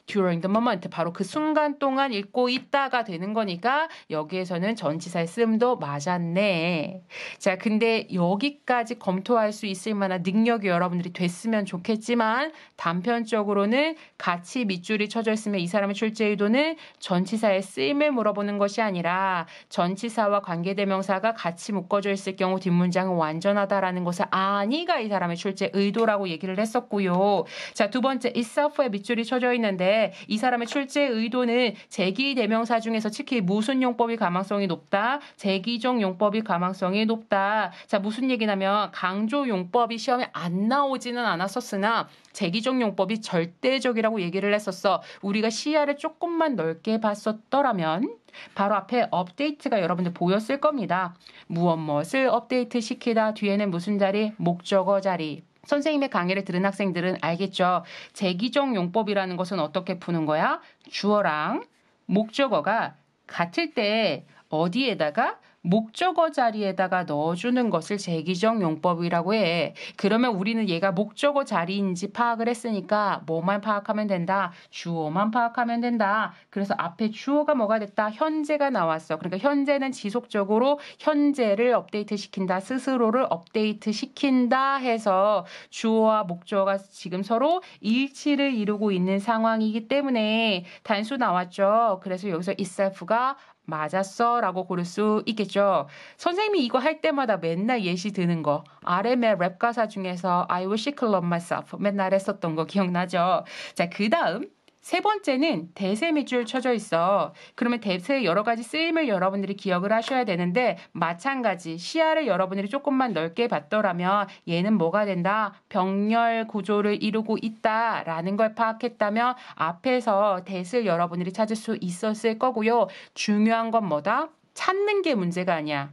Speaker 1: during the moment 바로 그 순간 동안 읽고 있다가 되는 거니까 여기에서는 전치사의 쓰임도 맞았네. 자, 근데 여기까지 검토할 수 있을 만한 능력이 여러분들이 됐으면 좋겠지만 단편적으로는 같이 밑줄이 쳐져 있으면 이 사람의 출제 의도는 전치사의 쓰임을 물어보는 것이 아니라 전치사와 관계대명사가 같이 묶어져 있을 경우 뒷문장은 완전하다라는 것을 아니가 이 사람의 출제 의도라고 얘기를 했었고요. 자, 두 번째 itself에 밑줄이 쳐져 있는데 이 사람의 출제 의도는 제기대명사 중에서 특히 무슨 용법이 가망성이 높다? 제기적 용법이 가망성이 높다. 자, 무슨 얘기냐면 강조 용법이 시험에 안 나오지는 않았었으나 제기적 용법이 절대적이라고 얘기를 했었어. 우리가 시야를 조금만 넓게 봤었더라면 바로 앞에 업데이트가 여러분들 보였을 겁니다. 무엇을 업데이트 시키다. 뒤에는 무슨 자리? 목적어 자리. 선생님의 강의를 들은 학생들은 알겠죠. 제기적 용법이라는 것은 어떻게 푸는 거야? 주어랑 목적어가 같을 때 어디에다가? 목적어 자리에다가 넣어주는 것을 제기적 용법이라고 해. 그러면 우리는 얘가 목적어 자리인지 파악을 했으니까 뭐만 파악하면 된다? 주어만 파악하면 된다. 그래서 앞에 주어가 뭐가 됐다? 현재가 나왔어. 그러니까 현재는 지속적으로 현재를 업데이트 시킨다. 스스로를 업데이트 시킨다 해서 주어와 목적어가 지금 서로 일치를 이루고 있는 상황이기 때문에 단수 나왔죠. 그래서 여기서 itself가 맞았어 라고 고를 수 있겠죠. 선생님이 이거 할 때마다 맨날 예시 드는 거 RM의 랩 가사 중에서 I wish I could love myself 맨날 했었던 거 기억나죠? 자, 그 다음 세 번째는 대세 밑줄 쳐져 있어. 그러면 대세의 여러 가지 쓰임을 여러분들이 기억을 하셔야 되는데 마찬가지 시야를 여러분들이 조금만 넓게 봤더라면 얘는 뭐가 된다? 병렬 구조를 이루고 있다라는 걸 파악했다면 앞에서 대세를 여러분들이 찾을 수 있었을 거고요. 중요한 건 뭐다? 찾는 게 문제가 아니야.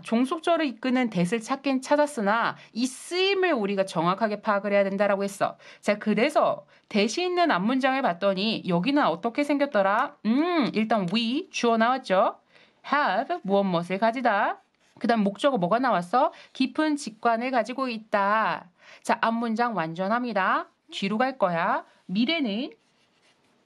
Speaker 1: 종속절을 이끄는 대를 찾긴 찾았으나 이 쓰임을 우리가 정확하게 파악을 해야 된다라고 했어. 자, 그래서 대시 있는 앞문장을 봤더니 여기는 어떻게 생겼더라? 일단 we 주어 나왔죠. have 무엇을 가지다. 그 다음 목적어 뭐가 나왔어? 깊은 직관을 가지고 있다. 자, 앞문장 완전합니다. 뒤로 갈 거야. 미래는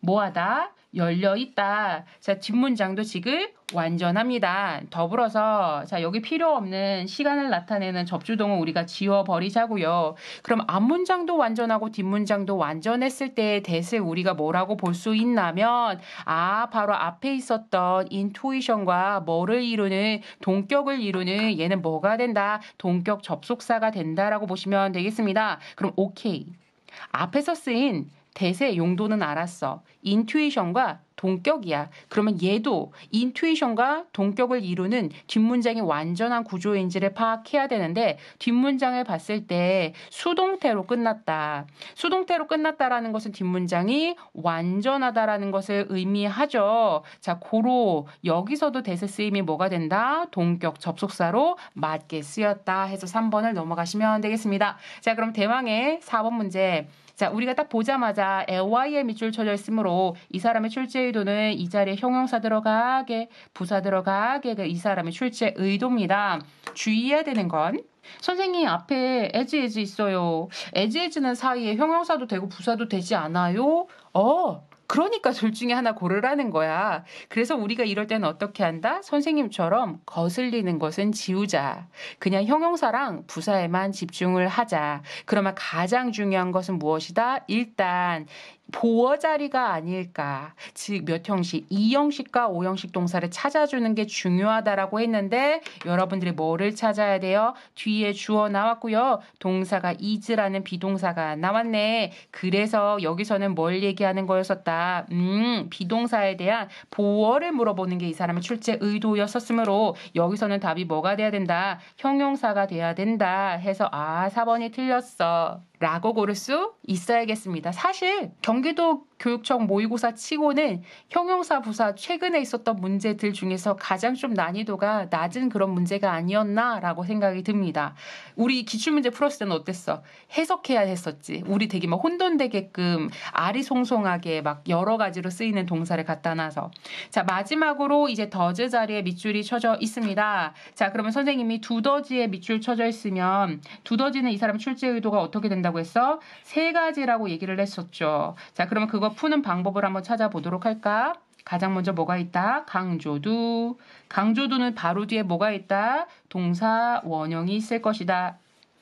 Speaker 1: 뭐하다? 열려있다. 자, 뒷문장도 지금 완전합니다. 더불어서 자, 여기 필요 없는 시간을 나타내는 접주동을 우리가 지워버리자고요. 그럼 앞문장도 완전하고 뒷문장도 완전했을 때의 대을 우리가 뭐라고 볼 수 있냐면 바로 앞에 있었던 인투이션과 뭐를 이루는 동격을 이루는 얘는 뭐가 된다? 동격 접속사가 된다라고 보시면 되겠습니다. 그럼 오케이. 앞에서 쓰인 대세 용도는 알았어. 인투이션과 동격이야. 그러면 얘도 인투이션과 동격을 이루는 뒷문장이 완전한 구조인지를 파악해야 되는데 뒷문장을 봤을 때 수동태로 끝났다. 수동태로 끝났다라는 것은 뒷문장이 완전하다라는 것을 의미하죠. 자, 고로 여기서도 대세 쓰임이 뭐가 된다? 동격 접속사로 맞게 쓰였다 해서 3번을 넘어가시면 되겠습니다. 자, 그럼 대망의 4번 문제. 자, 우리가 딱 보자마자 ly에 밑줄 쳐져 있으므로 이 사람의 출제 의도는 이 자리에 형용사 들어가게, 부사 들어가게 이 사람의 출제 의도입니다. 주의해야 되는 건 선생님 앞에 as 있어요. as는 사이에 형용사도 되고 부사도 되지 않아요? 그러니까 둘 중에 하나 고르라는 거야. 그래서 우리가 이럴 때는 어떻게 한다? 선생님처럼 거슬리는 것은 지우자. 그냥 형용사랑 부사에만 집중을 하자. 그러면 가장 중요한 것은 무엇이다? 일단 보어 자리가 아닐까. 즉 몇 형식, 2형식과 5형식 동사를 찾아주는 게 중요하다라고 했는데 여러분들이 뭐를 찾아야 돼요? 뒤에 주어 나왔고요. 동사가 is라는 비동사가 나왔네. 그래서 여기서는 뭘 얘기하는 거였었다? 비동사에 대한 보어를 물어보는 게 이 사람의 출제 의도였었으므로 여기서는 답이 뭐가 돼야 된다? 형용사가 돼야 된다 해서 4번이 틀렸어. 라고 고를 수 있어야겠습니다. 사실 경기도 교육청 모의고사 치고는 형용사 부사 최근에 있었던 문제들 중에서 가장 좀 난이도가 낮은 그런 문제가 아니었나라고 생각이 듭니다. 우리 기출문제 풀었을 때는 어땠어? 해석해야 했었지. 우리 되게 막 혼돈되게끔 아리송송하게 막 여러 가지로 쓰이는 동사를 갖다 놔서. 자, 마지막으로 이제 더즈 자리에 밑줄이 쳐져 있습니다. 자, 그러면 선생님이 두더지에 밑줄 쳐져 있으면 두더지는 이 사람 출제 의도가 어떻게 된다고 했어? 세 가지라고 얘기를 했었죠. 자, 그러면 그거 푸는 방법을 한번 찾아보도록 할까? 가장 먼저 뭐가 있다? 강조두. 강조두는 바로 뒤에 뭐가 있다? 동사 원형이 있을 것이다.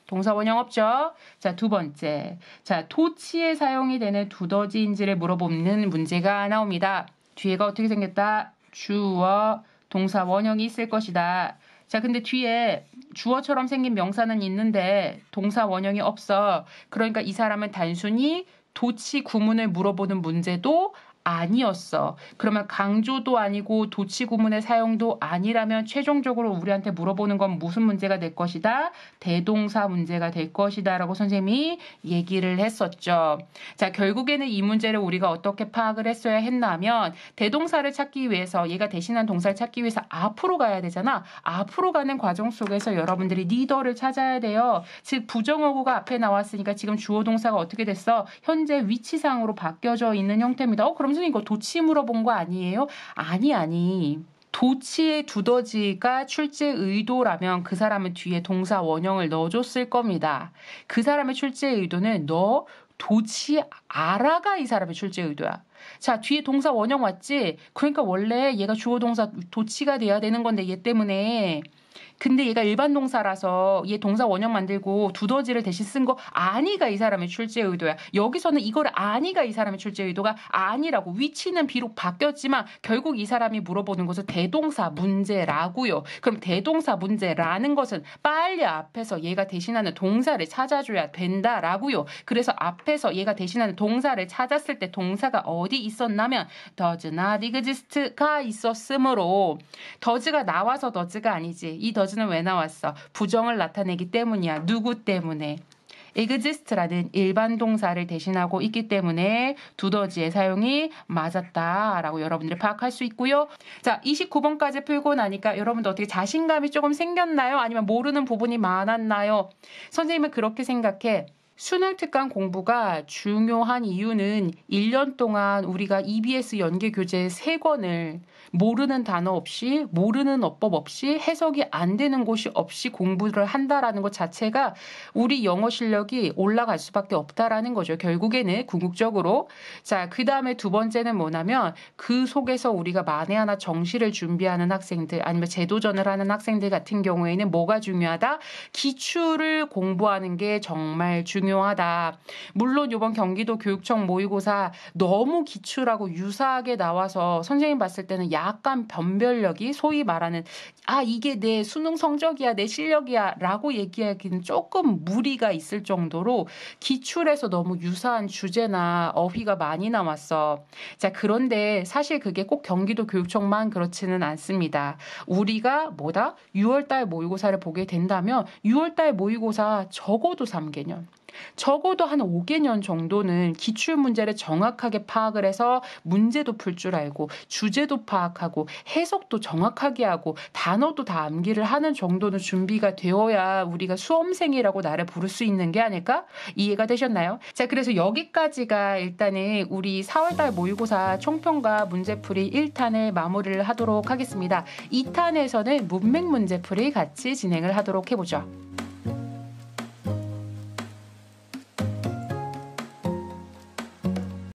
Speaker 1: 동사 원형 없죠? 자, 두 번째. 자, 토치에 사용이 되는 두더지인지를 물어보는 문제가 나옵니다. 뒤에가 어떻게 생겼다? 주어, 동사 원형이 있을 것이다. 자, 근데 뒤에 주어처럼 생긴 명사는 있는데 동사 원형이 없어. 그러니까 이 사람은 단순히 도치 구문을 물어보는 문제도 아니었어. 그러면 강조도 아니고 도치 구문의 사용도 아니라면 최종적으로 우리한테 물어보는 건 무슨 문제가 될 것이다? 대동사 문제가 될 것이다 라고 선생님이 얘기를 했었죠. 자, 결국에는 이 문제를 우리가 어떻게 파악을 했어야 했나면 대동사를 찾기 위해서 얘가 대신한 동사를 찾기 위해서 앞으로 가야 되잖아. 앞으로 가는 과정 속에서 여러분들이 리더를 찾아야 돼요. 즉 부정어구가 앞에 나왔으니까 지금 주어 동사가 어떻게 됐어? 현재 위치상으로 바뀌어져 있는 형태입니다. 그럼 선생님 이거 도치 물어본 거 아니에요? 아니. 도치의 두더지가 출제 의도라면 그 사람은 뒤에 동사 원형을 넣어줬을 겁니다. 그 사람의 출제 의도는 너 도치 알아가 이 사람의 출제 의도야. 자, 뒤에 동사 원형 왔지? 그러니까 원래 얘가 주어 동사 도치가 돼야 되는 건데 얘 때문에. 근데 얘가 일반 동사라서 얘 동사 원형 만들고 두더지를 대신 쓴 거 아니가 이 사람의 출제 의도야. 여기서는 이걸 아니가 이 사람의 출제 의도가 아니라고. 위치는 비록 바뀌었지만 결국 이 사람이 물어보는 것은 대동사 문제라고요. 그럼 대동사 문제라는 것은 빨리 앞에서 얘가 대신하는 동사를 찾아줘야 된다라고요. 그래서 앞에서 얘가 대신하는 동사를 찾았을 때 동사가 어디 있었냐면 does not exist가 있었으므로 does가 나와서 does가 아니지. 이 does는 왜 나왔어? 부정을 나타내기 때문이야. 누구 때문에? exist라는 일반 동사를 대신하고 있기 때문에 두더지의 사용이 맞았다라고 여러분들이 파악할 수 있고요. 자, 29번까지 풀고 나니까 여러분들 어떻게 자신감이 조금 생겼나요? 아니면 모르는 부분이 많았나요? 선생님은 그렇게 생각해. 수능 특강 공부가 중요한 이유는 1년 동안 우리가 EBS 연계교재 3권을 모르는 단어 없이 모르는 어법 없이 해석이 안 되는 곳이 없이 공부를 한다라는 것 자체가 우리 영어 실력이 올라갈 수밖에 없다라는 거죠. 결국에는 궁극적으로. 자, 그 다음에 두 번째는 뭐냐면 그 속에서 우리가 만에 하나 정시를 준비하는 학생들 아니면 재도전을 하는 학생들 같은 경우에는 뭐가 중요하다? 기출을 공부하는 게 정말 중요하다. 물론 이번 경기도 교육청 모의고사 너무 기출하고 유사하게 나와서 선생님 봤을 때는 약간 변별력이 소위 말하는 이게 내 수능 성적이야 내 실력이야 라고 얘기하기는 조금 무리가 있을 정도로 기출에서 너무 유사한 주제나 어휘가 많이 나왔어. 자, 그런데 사실 그게 꼭 경기도 교육청만 그렇지는 않습니다. 우리가 6월달 모의고사를 보게 된다면 6월달 모의고사 적어도 3개년 적어도 한 5개년 정도는 기출 문제를 정확하게 파악을 해서 문제도 풀 줄 알고 주제도 파악하고 해석도 정확하게 하고 단어도 다 암기를 하는 정도는 준비가 되어야 우리가 수험생이라고 나를 부를 수 있는 게 아닐까? 이해가 되셨나요? 자, 그래서 여기까지가 일단은 우리 4월달 모의고사 총평과 문제풀이 1탄을 마무리를 하도록 하겠습니다. 2탄에서는 문맥 문제풀이 같이 진행을 하도록 해보죠.